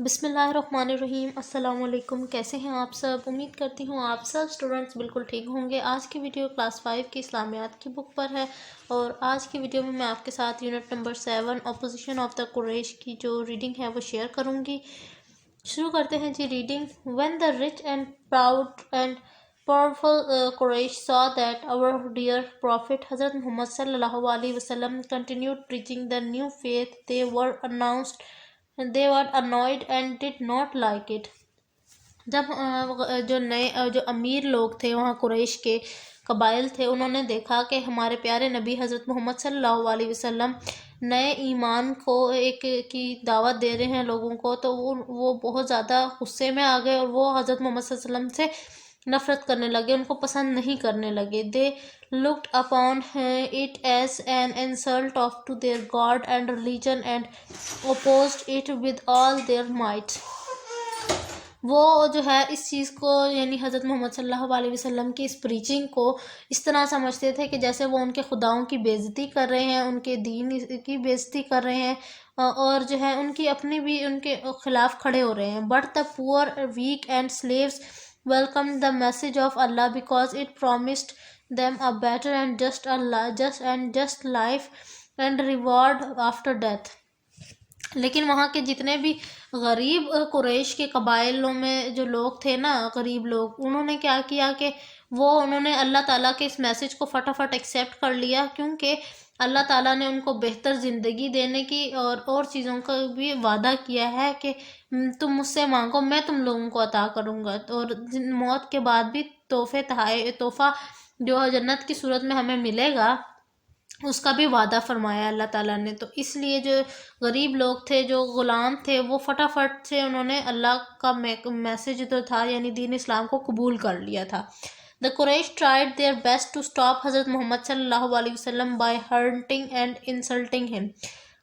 بسم اللہ الرحمن الرحیم۔ السلام علیکم، کیسے ہیں آپ سب؟ امید کرتی ہوں آپ سب اسٹوڈنٹس بالکل ٹھیک ہوں گے۔ آج کی ویڈیو کلاس 5 کی اسلامیات کی بک پر ہے، اور آج کی ویڈیو میں آپ کے ساتھ unit number 7 opposition of the Quraysh کی جو ریڈنگ ہے وہ شیئر کروں گی۔ شروع کرتے ہیں جی reading. When the rich and proud and powerful Quraysh saw that our dear Prophet Hazrat Muhammad sallallahu alaihi wasallam continued preaching the new faith, they were annoyed and did not like it. جب جو امیر لوگ تھے وہاں قریش کے قبائل تھے، انہوں نے دیکھا کہ ہمارے پیارے نبی حضرت محمد صلی اللہ علیہ وسلم نئے ایمان کو کی دعوت دے رہے ہیں لوگوں کو، تو وہ بہت زیادہ غصے میں آ گئے اور وہ حضرت محمد صلی اللہ علیہ وسلم سے نفرت کرنے لگے، ان کو پسند نہیں کرنے لگے۔ They looked upon it as an insult to their God and religion and opposed it with all their might. وہ جو ہے اس چیز کو، یعنی حضرت محمد صلی اللہ علیہ وسلم کی اس پریچنگ کو اس طرح سمجھتے تھے کہ جیسے وہ ان کے خداؤں کی بے عزتی کر رہے ہیں، ان کے دین کی بے عزتی کر رہے ہیں، اور جو ہے ان کی اپنی بھی ان کے خلاف کھڑے ہو رہے ہیں۔ But the poor, weak and slaves welcomed the message of Allah because it promised them a better and just life and reward after death. لیکن وہاں کے جتنے بھی غریب قریش کے قبائلوں میں جو لوگ تھے نا، غریب لوگ، انہوں نے کیا کیا کہ انہوں نے اللہ تعالیٰ کے اس میسج کو فٹافٹ ایکسیپٹ کر لیا، کیونکہ اللہ تعالیٰ نے ان کو بہتر زندگی دینے کی اور چیزوں کا بھی وعدہ کیا ہے کہ تم مجھ سے مانگو، میں تم لوگوں کو عطا کروں گا، اور موت کے بعد بھی تحفہ جو جنت کی صورت میں ہمیں ملے گا اس کا بھی وعدہ فرمایا اللہ تعالیٰ نے۔ تو اس لیے جو غریب لوگ تھے، جو غلام تھے، وہ فٹافٹ سے انہوں نے اللہ کا میسج جو تھا یعنی دین اسلام کو قبول کر لیا تھا۔ The Quraysh tried their best to stop حضرت محمد صلی اللہ علیہ وسلم by hurting and insulting him.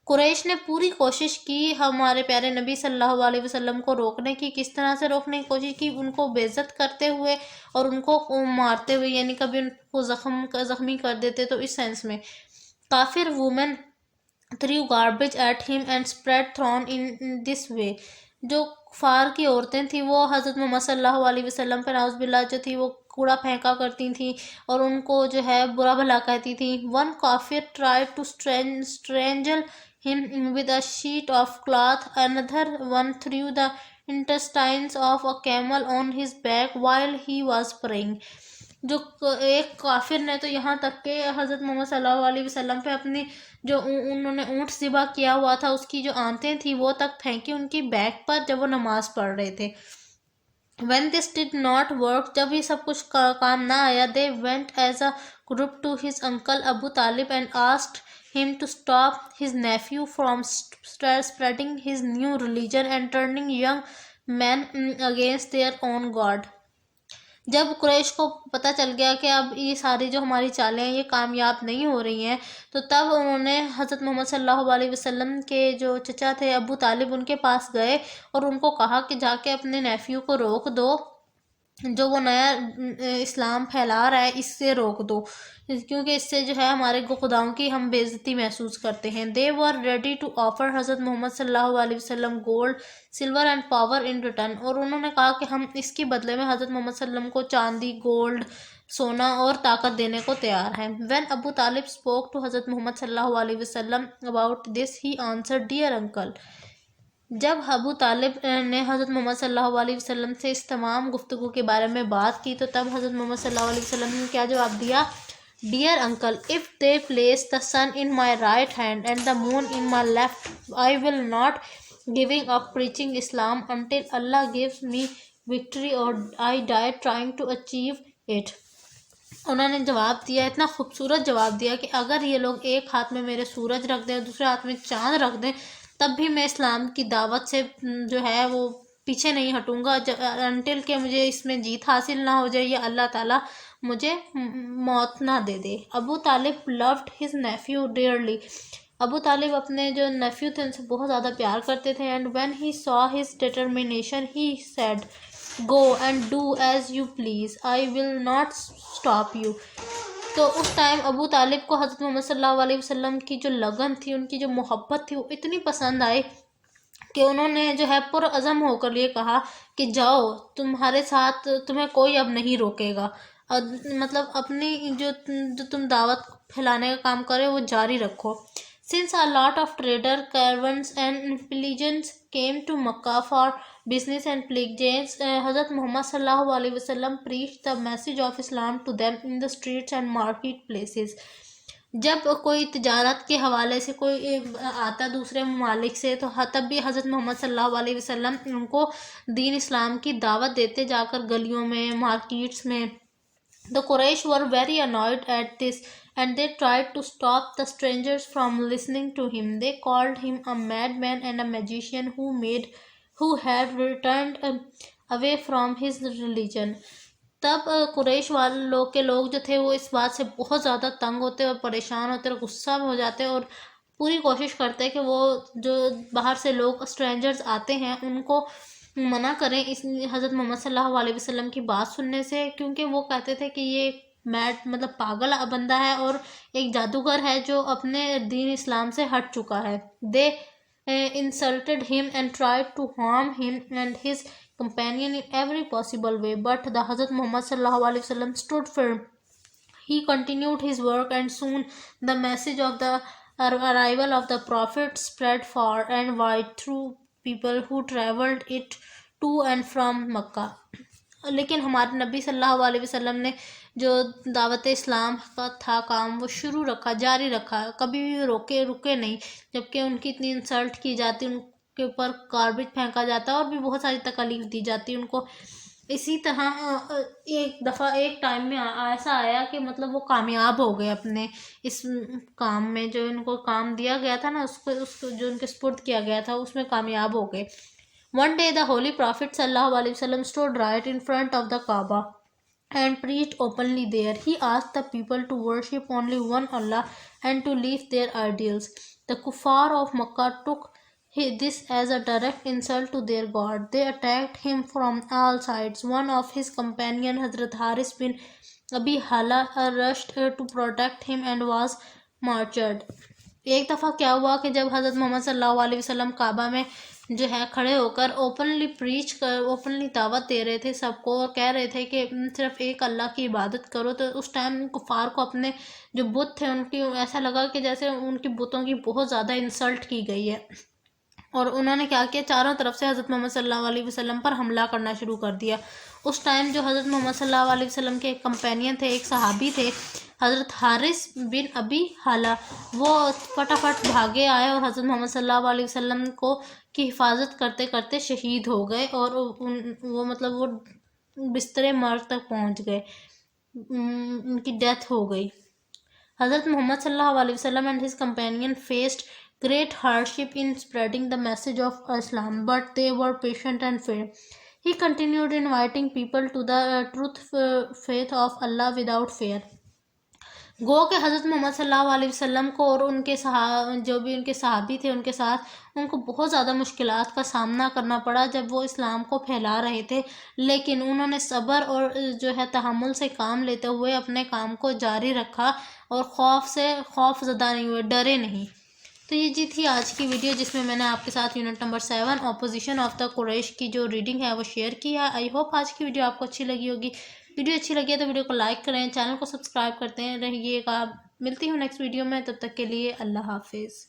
قریش نے پوری کوشش کی ہمارے پیارے نبی صلی اللہ علیہ وسلم کو روکنے کی۔ کس طرح سے روکنے کی کوشش کی؟ ان کو بے عزت کرتے ہوئے اور ان کو مارتے ہوئے، یعنی کبھی ان کو زخمی کر دیتے، تو اس سینس میں۔ کافر women threw garbage at him and spread thorn in this way. جو کفار کی عورتیں تھیں وہ حضرت محمد صلی اللہ علیہ وسلم پہ نعوذ باللہ جو تھی وہ کوڑا پھینکا کرتی تھیں اور ان کو جو ہے برا بھلا کہتی تھیں۔ One kafir tried to strangle him with a sheet of cloth. Another one threw the intestines of a camel on his back while he was praying. جو ایک کافر نے تو یہاں تک کہ حضرت محمد صلی اللہ علیہ وسلم پہ اپنی جو انہوں نے اونٹ ذبح کیا ہوا تھا اس کی جو آنتیں تھیں وہ تک پھینکی ان کی بیک پر جب وہ نماز پڑھ رہے تھے۔ When this did not work، جب یہ سب کچھ کام نہ آیا، they went as a group to his uncle Abu Talib and asked him to stop his nephew from spreading his new religion and turning young men against their own God. جب قریش کو پتہ چل گیا کہ اب یہ ساری جو ہماری چالیں ہیں یہ کامیاب نہیں ہو رہی ہیں، تو تب انہوں نے حضرت محمد صلی اللہ علیہ وسلم کے جو چچا تھے ابو طالب، ان کے پاس گئے اور ان کو کہا کہ جا کے اپنے نیفیو کو روک دو، جو وہ نیا اسلام پھیلا رہا ہے اس سے روک دو، کیونکہ اس سے جو ہے ہمارے خداؤں کی ہم بے عزتی محسوس کرتے ہیں۔ They were ready to offer حضرت محمد صلی اللہ علیہ وسلم gold, silver and power in return، اور انہوں نے کہا کہ ہم اس کے بدلے میں حضرت محمد صلی اللہ علیہ وسلم کو چاندی، گولڈ، سونا اور طاقت دینے کو تیار ہیں۔ When Abu Talib spoke to حضرت محمد صلی اللہ علیہ وسلم about this, he answered, Dear uncle. جب ابو طالب نے حضرت محمد صلی اللہ علیہ وسلم سے اس تمام گفتگو کے بارے میں بات کی تو تب حضرت محمد صلی اللہ علیہ وسلم نے کیا جواب دیا؟ Dear uncle, if they place the sun in my right hand and the moon in my left, I will not giving up preaching Islam until Allah gives me victory or I die trying to achieve it. انہوں نے جواب دیا، اتنا خوبصورت جواب دیا کہ اگر یہ لوگ ایک ہاتھ میں میرے سورج رکھ دیں اور دوسرے ہاتھ میں چاند رکھ دیں تب بھی میں اسلام کی دعوت سے جو ہے وہ پیچھے نہیں ہٹوں گا انٹل کہ مجھے اس میں جیت حاصل نہ ہو جائے یا اللہ تعالیٰ مجھے موت نہ دے دے۔ ابو طالب loved his nephew dearly. ابو طالب اپنے جو نیفیو تھے ان سے بہت زیادہ پیار کرتے تھے۔ And when he saw his determination, he said, Go and do as you please. I will not stop you. تو اس ٹائم ابو طالب کو حضرت محمد صلی اللہ علیہ وسلم کی جو لگن تھی، ان کی جو محبت تھی وہ اتنی پسند آئی کہ انہوں نے جو ہے پرعزم ہو کر یہ کہا کہ جاؤ، تمہارے ساتھ تمہیں کوئی اب نہیں روکے گا، مطلب اپنی جو تم دعوت پھیلانے کا کام کرے وہ جاری رکھو. Since a lot of trader caravans and pilgrims came to Makkah for business and pilgrimages, Hazrat Muhammad sallallahu alaihi wasallam preached the message of Islam to them in the streets and marketplaces. جب کوئی تجارت کے حوالے سے کوئی آتا دوسرے ممالک سے تو تب بھی حضرت محمد صلی اللہ علیہ وسلم ان کو دین اسلام کی دعوت دیتے جا کر گلیوں میں، مارکیٹس میں. The Quraysh were very annoyed at this and they tried to stop the strangers from listening to him. They called him a madman and a magician who had returned away from his religion. تب قریش والے لوگ جو تھے وہ اس بات سے بہت زیادہ تنگ ہوتے اور پریشان ہوتے اور غصہ میں ہو جاتے اور پوری کوشش کرتے کہ وہ جو باہر سے لوگ اسٹرینجرز آتے ہیں ان کو منع کریں اس حضرت محمد صلی اللہ علیہ وسلم کی بات سننے سے، کیونکہ وہ کہتے تھے کہ یہ میڈ مطلب پاگل بندہ ہے اور ایک جادوگر ہے جو اپنے دین اسلام سے ہٹ چکا ہے. They insulted him and tried to harm him and his companion in every possible way, but the Hazrat Muhammad sallallahu alaihi wasallam stood firm. He continued his work and soon the message of the arrival of the Prophet spread far and wide through people who traveled it to and from Makkah. لیکن ہمارے نبی صلی اللہ علیہ وسلم نے جو دعوت اسلام کا تھا کام وہ شروع رکھا، جاری رکھا، کبھی بھی رکے نہیں، جبکہ ان کی اتنی انسلٹ کی جاتی، ان کے اوپر گاربیج پھینکا جاتا اور بھی بہت ساری تکالیف دی جاتی ان کو. اسی طرح ایک دفعہ ایک ٹائم میں ایسا آیا کہ مطلب وہ کامیاب ہو گئے اپنے اس کام میں، جو ان کو کام دیا گیا تھا نا اس کو جو ان کے سپرد کیا گیا تھا اس میں کامیاب ہو گئے. One day the Holy Prophet sallallahu alaihi wasallam stood right in front of the Kaaba and preached openly there. He asked the people to worship only one Allah and to leave their idols. The kuffar of Makkah took this as a direct insult to their God. They attacked him from all sides. One of his companions, Hazrat Haris bin Abi Hala, rushed to protect him and was martyred. ایک دفعہ کیا ہوا کہ جب حضرت محمد صلی اللہ علیہ وسلم کعبہ میں جو ہے کھڑے ہو کر اوپنلی دعوت دے رہے تھے سب کو اور کہہ رہے تھے کہ صرف ایک اللہ کی عبادت کرو، تو اس ٹائم کفار کو اپنے جو بت تھے ان کی ایسا لگا کہ جیسے ان کی بتوں کی بہت زیادہ انسلٹ کی گئی ہے، اور انہوں نے کیا کیا، چاروں طرف سے حضرت محمد صلی اللہ علیہ وسلم پر حملہ کرنا شروع کر دیا. اس ٹائم جو حضرت محمد صلی اللہ علیہ وسلم کے ایک کمپینین تھے، ایک صحابی تھے حضرت حارث بن ابی حالہ، وہ فٹافٹ بھاگے آئے اور حضرت محمد صلی اللہ علیہ وسلم کی حفاظت کرتے کرتے شہید ہو گئے، اور وہ بستر مرگ تک پہنچ گئے، ان کی ڈیتھ ہو گئی. حضرت محمد صلی اللہ علیہ وسلم and his companion faced great hardship in spreading the message of Islam, but they were patient and fair. He continued inviting people to the truth faith of Allah without fear. گو کہ حضرت محمد صلی اللہ علیہ وسلم کو اور ان کے جو بھی ان کے صحابی تھے ان کے ساتھ ان کو بہت زیادہ مشکلات کا سامنا کرنا پڑا جب وہ اسلام کو پھیلا رہے تھے، لیکن انہوں نے صبر اور جو ہے تحمل سے کام لیتے ہوئے اپنے کام کو جاری رکھا اور خوف زدہ نہیں ہوئے، ڈرے نہیں. تو یہ تھی آج کی ویڈیو جس میں میں نے آپ کے ساتھ unit number 7 opposition of the Quraysh کی جو ریڈنگ ہے وہ شیئر کی ہے. آئی ہوپ آج کی ویڈیو آپ کو اچھی لگی ہوگی. ویڈیو اچھی لگی ہے تو ویڈیو کو لائک کریں، چینل کو سبسکرائب کرتے رہیے گا. ملتی ہوں نیکسٹ ویڈیو میں، تب تک کے لیے اللہ حافظ.